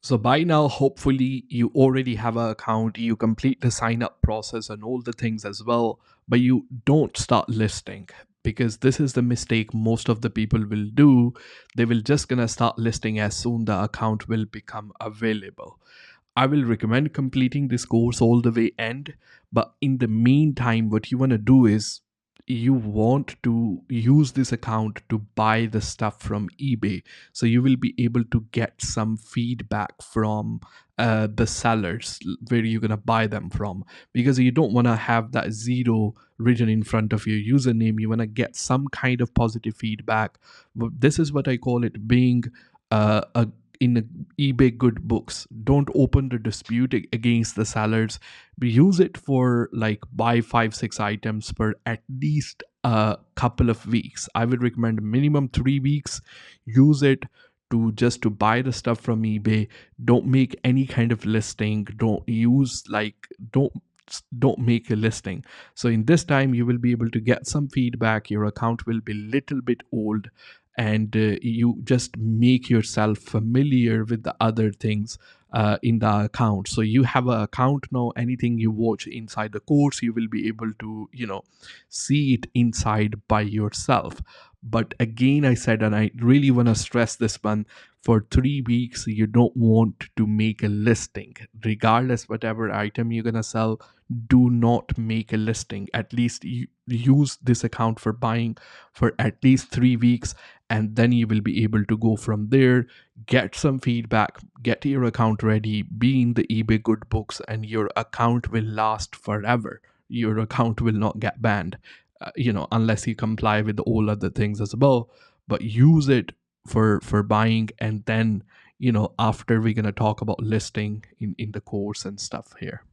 So by now, hopefully, you already have an account, you complete the sign up process and all the things as well, but you don't start listing, because this is the mistake most of the people will do. They will just gonna start listing as soon the account will become available. I will recommend completing this course all the way end, but in the meantime, what you want to do is you want to use this account to buy the stuff from eBay. So you will be able to get some feedback from the sellers where you're going to buy them from, because you don't want to have that zero written in front of your username. You want to get some kind of positive feedback. This is what I call it being a in eBay good books. Don't open the dispute against the sellers. We use it for like buy 5 6 items per at least a couple of weeks. I would recommend minimum 3 weeks. Use it to just to buy the stuff from eBay. Don't make any kind of listing. Don't use like don't make a listing. So in this time you will be able to get some feedback. Your account will be little bit old, and you just make yourself familiar with the other things in the account. So you have an account now. Anything you watch inside the course, you will be able to see it inside by yourself. But again, I said, and I really want to stress this one, for 3 weeks you don't want to make a listing. Regardless whatever item you're gonna sell, do not make a listing. At least you use this account for buying for at least 3 weeks, and then you will be able to go from there, get some feedback, get your account ready, be in the eBay good books, and your account will last forever. Your account will not get banned, unless you comply with all other things as well. But use it for buying, and then after we're going to talk about listing in the course and stuff here.